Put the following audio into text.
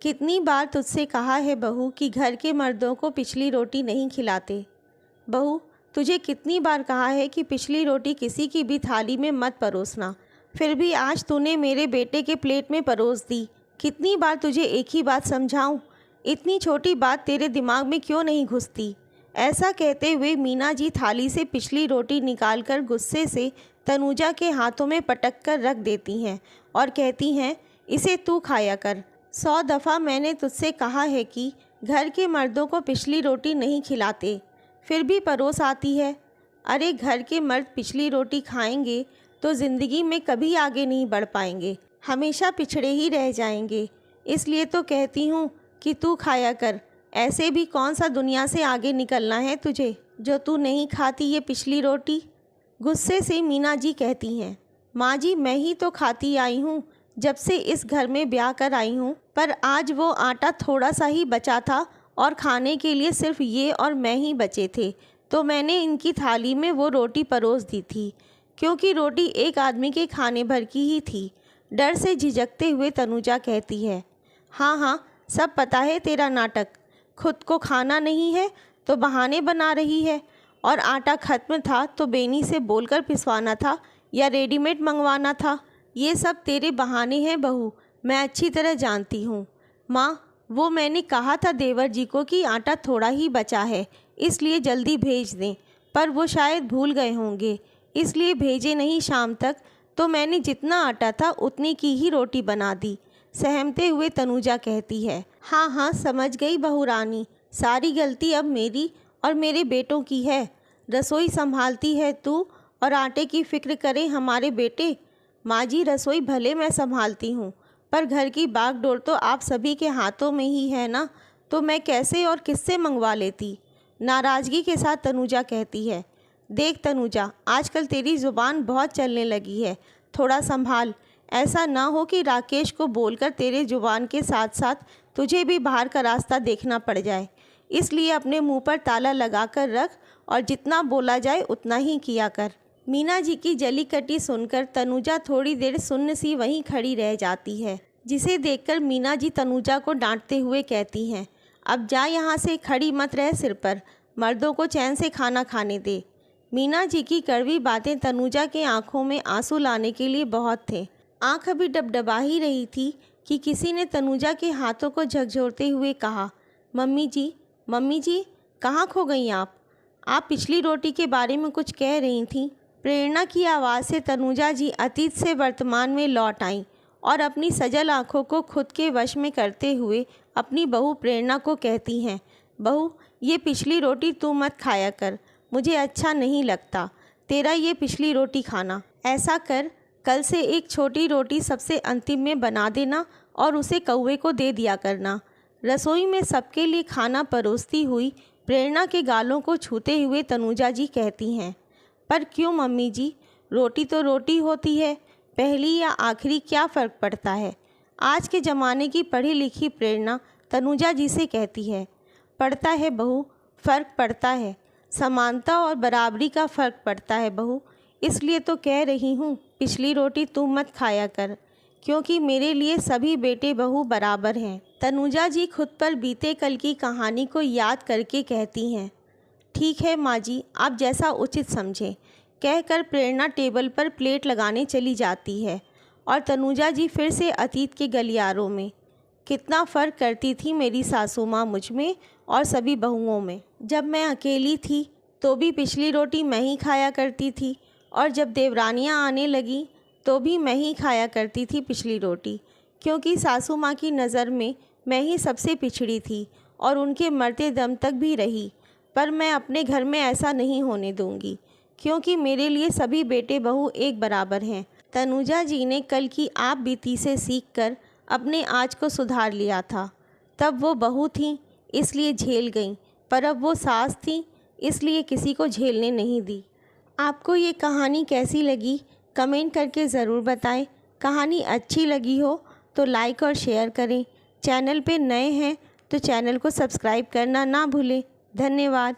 कितनी बार तुझसे कहा है बहू कि घर के मर्दों को पिछली रोटी नहीं खिलाते। बहू, तुझे कितनी बार कहा है कि पिछली रोटी किसी की भी थाली में मत परोसना, फिर भी आज तूने मेरे बेटे के प्लेट में परोस दी। कितनी बार तुझे एक ही बात समझाऊं? इतनी छोटी बात तेरे दिमाग में क्यों नहीं घुसती? ऐसा कहते हुए मीना जी थाली से पिछली रोटी निकालकर गुस्से से तनुजा के हाथों में पटक कर रख देती हैं और कहती हैं, इसे तू खाया कर। 100 दफ़ा मैंने तुझसे कहा है कि घर के मर्दों को पिछली रोटी नहीं खिलाते, फिर भी परोस आती है। अरे घर के मर्द पिछली रोटी खाएंगे तो ज़िंदगी में कभी आगे नहीं बढ़ पाएंगे, हमेशा पिछड़े ही रह जाएंगे। इसलिए तो कहती हूँ कि तू खाया कर। ऐसे भी कौन सा दुनिया से आगे निकलना है तुझे जो तू नहीं खाती ये पिछली रोटी? गुस्से से मीना जी कहती हैं, माँ जी मैं ही तो खाती आई हूँ जब से इस घर में ब्याह कर आई हूँ, पर आज वो आटा थोड़ा सा ही बचा था और खाने के लिए सिर्फ ये और मैं ही बचे थे, तो मैंने इनकी थाली में वो रोटी परोस दी थी, क्योंकि रोटी एक आदमी के खाने भर की ही थी। डर से झिझकते हुए तनुजा कहती है, हाँ हाँ सब पता है तेरा नाटक। खुद को खाना नहीं है तो बहाने बना रही है, और आटा ख़त्म था तो बेनी से बोलकर पिसवाना था या रेडीमेड मंगवाना था। ये सब तेरे बहाने हैं बहू, मैं अच्छी तरह जानती हूँ। माँ, वो मैंने कहा था देवर जी को कि आटा थोड़ा ही बचा है, इसलिए जल्दी भेज दें, पर वो शायद भूल गए होंगे, इसलिए भेजे नहीं शाम तक, तो मैंने जितना आटा था उतनी की ही रोटी बना दी। सहमते हुए तनुजा कहती है, हाँ हाँ समझ गई बहू रानी, सारी गलती अब मेरी और मेरे बेटों की है। रसोई संभालती है तू और आटे की फिक्र करें हमारे बेटे। माँ जी रसोई भले मैं संभालती हूँ, पर घर की बागडोर तो आप सभी के हाथों में ही है ना, तो मैं कैसे और किससे मंगवा लेती? नाराज़गी के साथ तनुजा कहती है, देख तनुजा, आजकल तेरी ज़ुबान बहुत चलने लगी है, थोड़ा संभाल। ऐसा ना हो कि राकेश को बोलकर तेरे ज़ुबान के साथ साथ तुझे भी बाहर का रास्ता देखना पड़ जाए। इसलिए अपने मुंह पर ताला लगा कर रख और जितना बोला जाए उतना ही किया कर। मीना जी की जली कटी सुनकर तनुजा थोड़ी देर सुन्न सी वहीं खड़ी रह जाती है, जिसे देखकर मीना जी तनुजा को डांटते हुए कहती हैं, अब जा यहाँ से, खड़ी मत रह सिर पर, मर्दों को चैन से खाना खाने दे। मीना जी की कड़वी बातें तनुजा के आंखों में आंसू लाने के लिए बहुत थे। आंख अभी डबडबा ही रही थी कि किसी ने तनुजा के हाथों को झकझोरते हुए कहा, मम्मी जी कहाँ खो गई आप? आप पिछली रोटी के बारे में कुछ कह रही थीं। प्रेरणा की आवाज़ से तनुजा जी अतीत से वर्तमान में लौट आईं और अपनी सजल आंखों को खुद के वश में करते हुए अपनी बहू प्रेरणा को कहती हैं, बहू ये पिछली रोटी तू मत खाया कर, मुझे अच्छा नहीं लगता तेरा ये पिछली रोटी खाना। ऐसा कर, कल से एक छोटी रोटी सबसे अंतिम में बना देना और उसे कौवे को दे दिया करना। रसोई में सबके लिए खाना परोसती हुई प्रेरणा के गालों को छूते हुए तनुजा जी कहती हैं, पर क्यों मम्मी जी, रोटी तो रोटी होती है, पहली या आखिरी क्या फ़र्क पड़ता है? आज के ज़माने की पढ़ी लिखी प्रेरणा तनुजा जी से कहती है, पड़ता है बहू, फ़र्क पड़ता है, समानता और बराबरी का फ़र्क पड़ता है बहू, इसलिए तो कह रही हूँ पिछली रोटी तू मत खाया कर, क्योंकि मेरे लिए सभी बेटे बहू बराबर हैं। तनुजा जी खुद पर बीते कल की कहानी को याद करके कहती हैं, ठीक है माँ जी, आप जैसा उचित समझें, कहकर प्रेरणा टेबल पर प्लेट लगाने चली जाती है और तनुजा जी फिर से अतीत के गलियारों में। कितना फ़र्क करती थी मेरी सासू माँ मुझ में और सभी बहुओं में। जब मैं अकेली थी तो भी पिछली रोटी मैं ही खाया करती थी, और जब देवरानियाँ आने लगी तो भी मैं ही खाया करती थी पिछली रोटी, क्योंकि सासू माँ की नज़र में मैं ही सबसे पिछड़ी थी और उनके मरते दम तक भी रही। पर मैं अपने घर में ऐसा नहीं होने दूंगी, क्योंकि मेरे लिए सभी बेटे बहू एक बराबर हैं। तनुजा जी ने कल की आप बीती से सीखकर अपने आज को सुधार लिया था। तब वो बहू थीं इसलिए झेल गईं, पर अब वो सास थीं इसलिए किसी को झेलने नहीं दी। आपको ये कहानी कैसी लगी कमेंट करके ज़रूर बताएं। कहानी अच्छी लगी हो तो लाइक और शेयर करें। चैनल पे नए हैं तो चैनल को सब्सक्राइब करना ना भूलें। धन्यवाद।